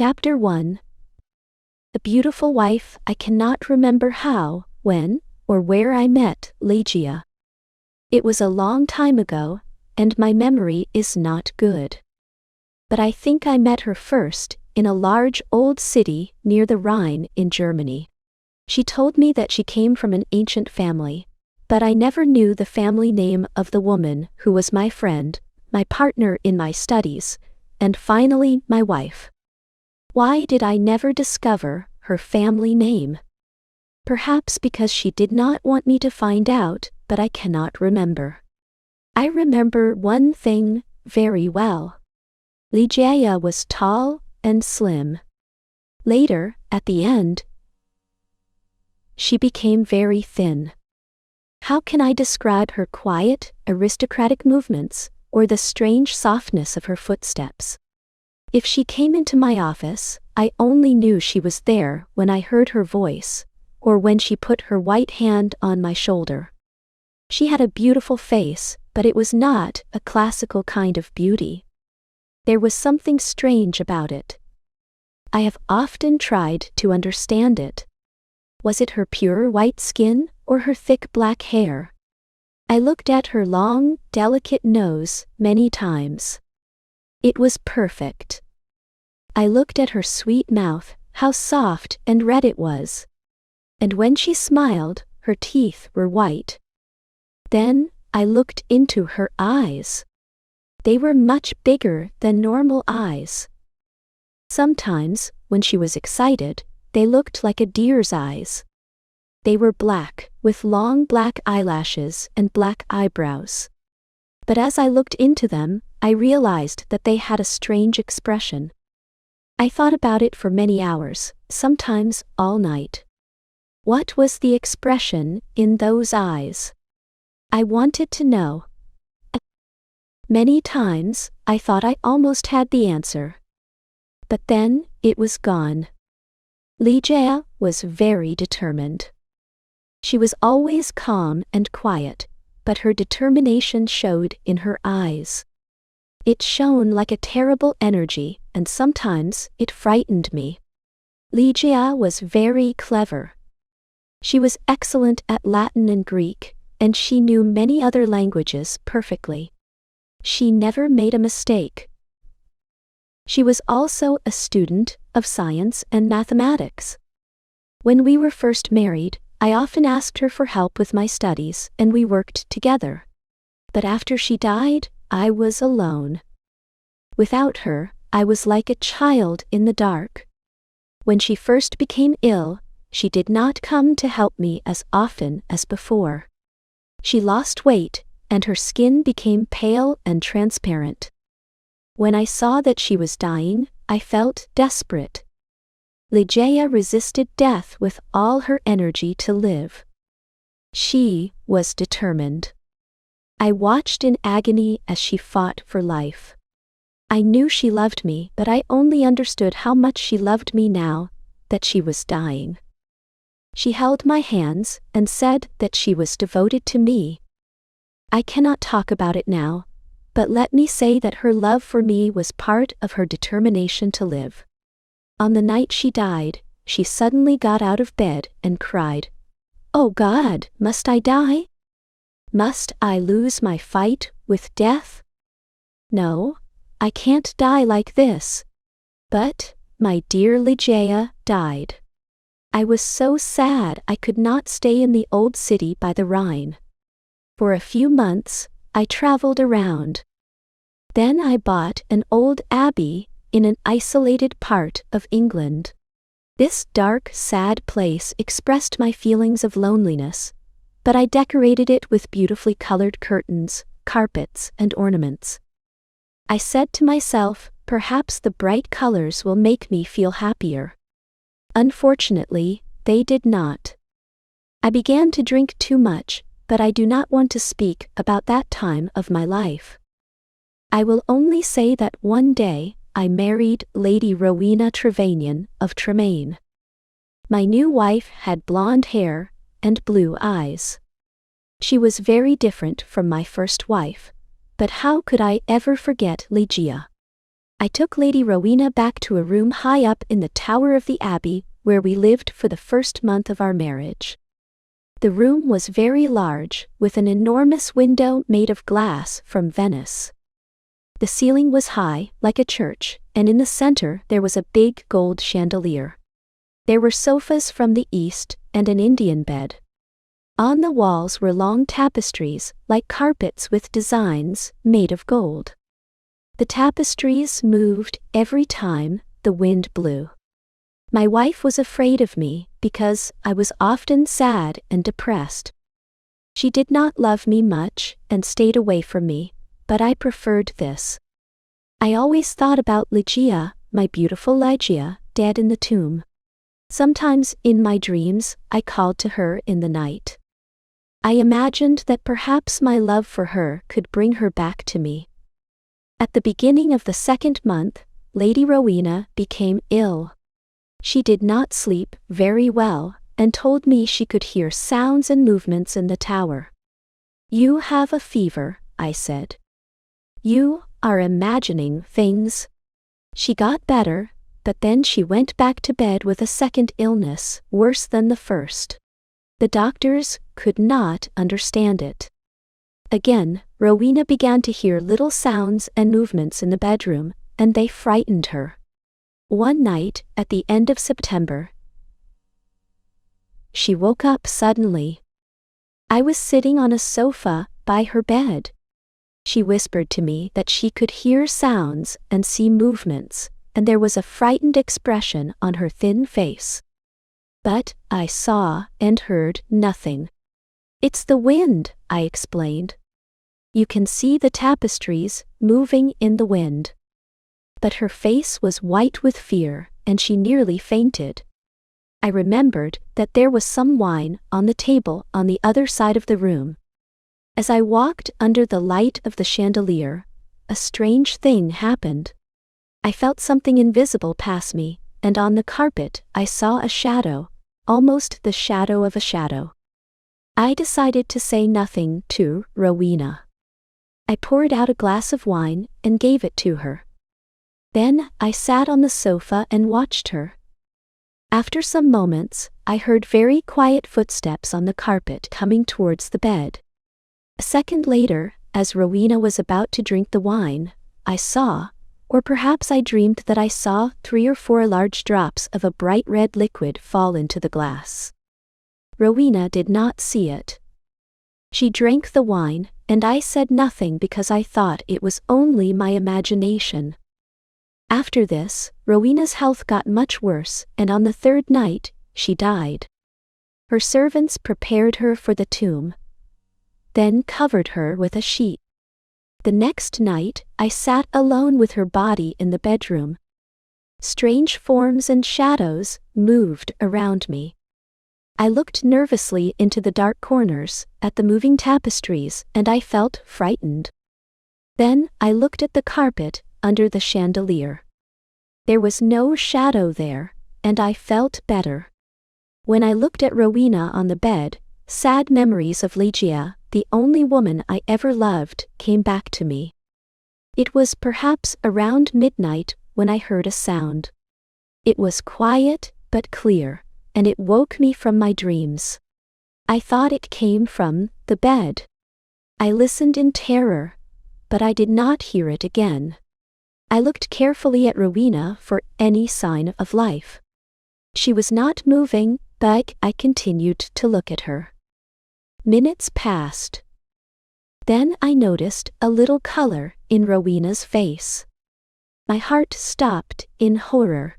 Chapter 1. A beautiful wife. I cannot remember how, when, or where I met Legia. It was a long time ago, and my memory is not good. But I think I met her first, in a large old city near the Rhine in Germany. She told me that she came from an ancient family, but I never knew the family name of the woman who was my friend, my partner in my studies, and finally my wife. Why did I never discover her family name? Perhaps because she did not want me to find out, but I cannot remember. I remember one thing very well. Legia was tall and slim. Later, at the end, she became very thin. How can I describe her quiet, aristocratic movements, or the strange softness of her footsteps? If she came into my office, I only knew she was there when I heard her voice, or when she put her white hand on my shoulder. She had a beautiful face, but it was not a classical kind of beauty. There was something strange about it. I have often tried to understand it. Was it her pure white skin, or her thick black hair? I looked at her long, delicate nose many times. It was perfect. I looked at her sweet mouth, how soft and red it was. And when she smiled, her teeth were white. Then, I looked into her eyes. They were much bigger than normal eyes. Sometimes, when she was excited, they looked like a deer's eyes. They were black, with long black eyelashes and black eyebrows. But as I looked into them, I realized that they had a strange expression. I thought about it for many hours, sometimes all night. What was the expression in those eyes? I wanted to know. Many times, I thought I almost had the answer. But then, it was gone. Legia was very determined. She was always calm and quiet, but her determination showed in her eyes. It shone like a terrible energy, and sometimes it frightened me. Legia was very clever. She was excellent at Latin and Greek, and she knew many other languages perfectly. She never made a mistake. She was also a student of science and mathematics. When we were first married, I often asked her for help with my studies, and we worked together. But after she died, I was alone. Without her, I was like a child in the dark. When she first became ill, she did not come to help me as often as before. She lost weight, and her skin became pale and transparent. When I saw that she was dying, I felt desperate. Legia resisted death with all her energy to live. She was determined. I watched in agony as she fought for life. I knew she loved me, but I only understood how much she loved me now that she was dying. She held my hands and said that she was devoted to me. I cannot talk about it now, but let me say that her love for me was part of her determination to live. On the night she died, she suddenly got out of bed and cried, "Oh God, must I die? Must I lose my fight with death? No, I can't die like this." But, my dear Legia died. I was so sad I could not stay in the old city by the Rhine. For a few months, I traveled around. Then I bought an old abbey in an isolated part of England. This dark, sad place expressed my feelings of loneliness, but I decorated it with beautifully colored curtains, carpets, and ornaments. I said to myself, perhaps the bright colors will make me feel happier. Unfortunately, they did not. I began to drink too much, but I do not want to speak about that time of my life. I will only say that one day, I married Lady Rowena Trevanion of Tremaine. My new wife had blonde hair and blue eyes. She was very different from my first wife, but how could I ever forget Legia? I took Lady Rowena back to a room high up in the tower of the abbey, where we lived for the first month of our marriage. The room was very large, with an enormous window made of glass from Venice. The ceiling was high, like a church, and in the center there was a big gold chandelier. There were sofas from the east, and an Indian bed. On the walls were long tapestries, like carpets with designs, made of gold. The tapestries moved every time the wind blew. My wife was afraid of me, because I was often sad and depressed. She did not love me much, and stayed away from me, but I preferred this. I always thought about Ligeia, my beautiful Ligeia, dead in the tomb. Sometimes, in my dreams, I called to her in the night. I imagined that perhaps my love for her could bring her back to me. At the beginning of the second month, Lady Rowena became ill. She did not sleep very well, and told me she could hear sounds and movements in the tower. "You have a fever," I said. "You are imagining things." She got better, but then she went back to bed with a second illness, worse than the first. The doctors could not understand it. Again, Rowena began to hear little sounds and movements in the bedroom, and they frightened her. One night, at the end of September, she woke up suddenly. I was sitting on a sofa by her bed. She whispered to me that she could hear sounds and see movements, and there was a frightened expression on her thin face. But I saw and heard nothing. "It's the wind," I explained. "You can see the tapestries moving in the wind." But her face was white with fear, and she nearly fainted. I remembered that there was some wine on the table on the other side of the room. As I walked under the light of the chandelier, a strange thing happened. I felt something invisible pass me, and on the carpet I saw a shadow, almost the shadow of a shadow. I decided to say nothing to Rowena. I poured out a glass of wine and gave it to her. Then I sat on the sofa and watched her. After some moments, I heard very quiet footsteps on the carpet coming towards the bed. A second later, as Rowena was about to drink the wine, I saw, or perhaps I dreamed that I saw 3 or 4 large drops of a bright red liquid fall into the glass. Rowena did not see it. She drank the wine, and I said nothing because I thought it was only my imagination. After this, Rowena's health got much worse, and on the third night, she died. Her servants prepared her for the tomb, then covered her with a sheet. The next night, I sat alone with her body in the bedroom. Strange forms and shadows moved around me. I looked nervously into the dark corners, at the moving tapestries, and I felt frightened. Then I looked at the carpet under the chandelier. There was no shadow there, and I felt better. When I looked at Rowena on the bed, sad memories of Ligeia, the only woman I ever loved, came back to me. It was perhaps around midnight when I heard a sound. It was quiet but clear, and it woke me from my dreams. I thought it came from the bed. I listened in terror, but I did not hear it again. I looked carefully at Rowena for any sign of life. She was not moving, but I continued to look at her. Minutes passed. Then I noticed a little color in Rowena's face. My heart stopped in horror.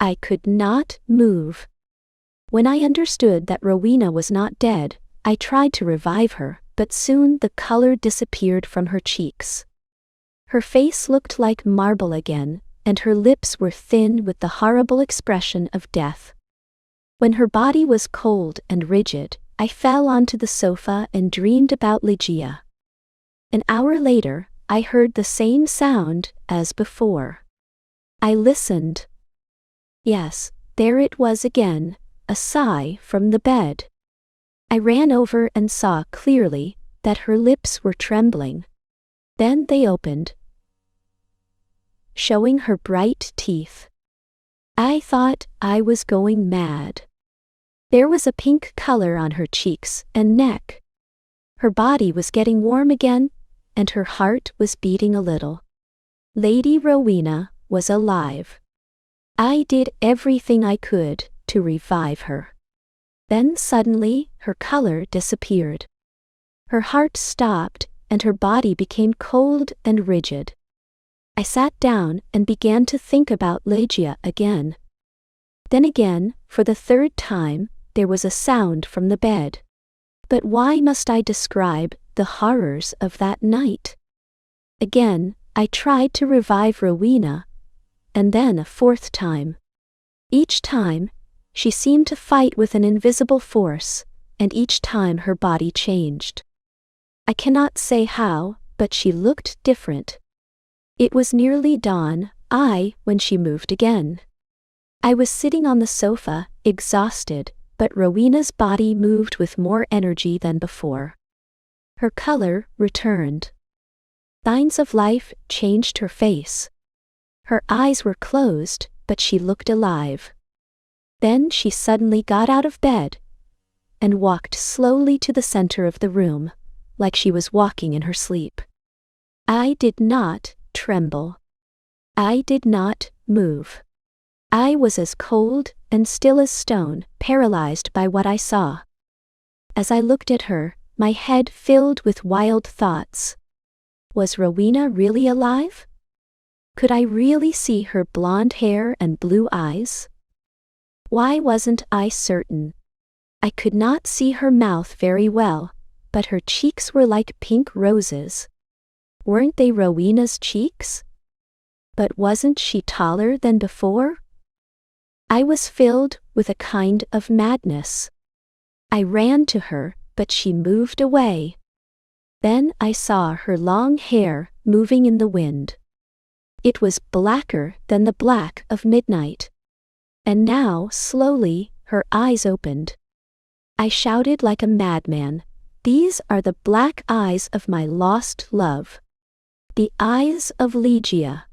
I could not move. When I understood that Rowena was not dead, I tried to revive her, but soon the color disappeared from her cheeks. Her face looked like marble again, and her lips were thin with the horrible expression of death. When her body was cold and rigid, I fell onto the sofa and dreamed about Ligeia. An hour later, I heard the same sound as before. I listened. Yes, there it was again, a sigh from the bed. I ran over and saw clearly that her lips were trembling. Then they opened. showing her bright teeth. I thought I was going mad. There was a pink color on her cheeks and neck. Her body was getting warm again, and her heart was beating a little. Lady Rowena was alive. I did everything I could to revive her. Then suddenly her color disappeared. Her heart stopped and her body became cold and rigid. I sat down and began to think about Legia again. Then again, for the third time, there was a sound from the bed. But why must I describe the horrors of that night? Again, I tried to revive Rowena, and then a fourth time. Each time, she seemed to fight with an invisible force, and each time her body changed. I cannot say how, but she looked different. It was nearly dawn, when she moved again. I was sitting on the sofa, exhausted, but Rowena's body moved with more energy than before. Her color returned. Signs of life changed her face. Her eyes were closed, but she looked alive. Then she suddenly got out of bed and walked slowly to the center of the room, like she was walking in her sleep. I did not tremble. I did not move. I was as cold and still as stone, paralyzed by what I saw. As I looked at her, my head filled with wild thoughts. Was Rowena really alive? Could I really see her blonde hair and blue eyes? Why wasn't I certain? I could not see her mouth very well, but her cheeks were like pink roses. Weren't they Rowena's cheeks? But wasn't she taller than before? I was filled with a kind of madness. I ran to her, but she moved away. Then I saw her long hair moving in the wind. It was blacker than the black of midnight. And now, slowly, her eyes opened. I shouted like a madman, "These are the black eyes of my lost love. The eyes of Legia."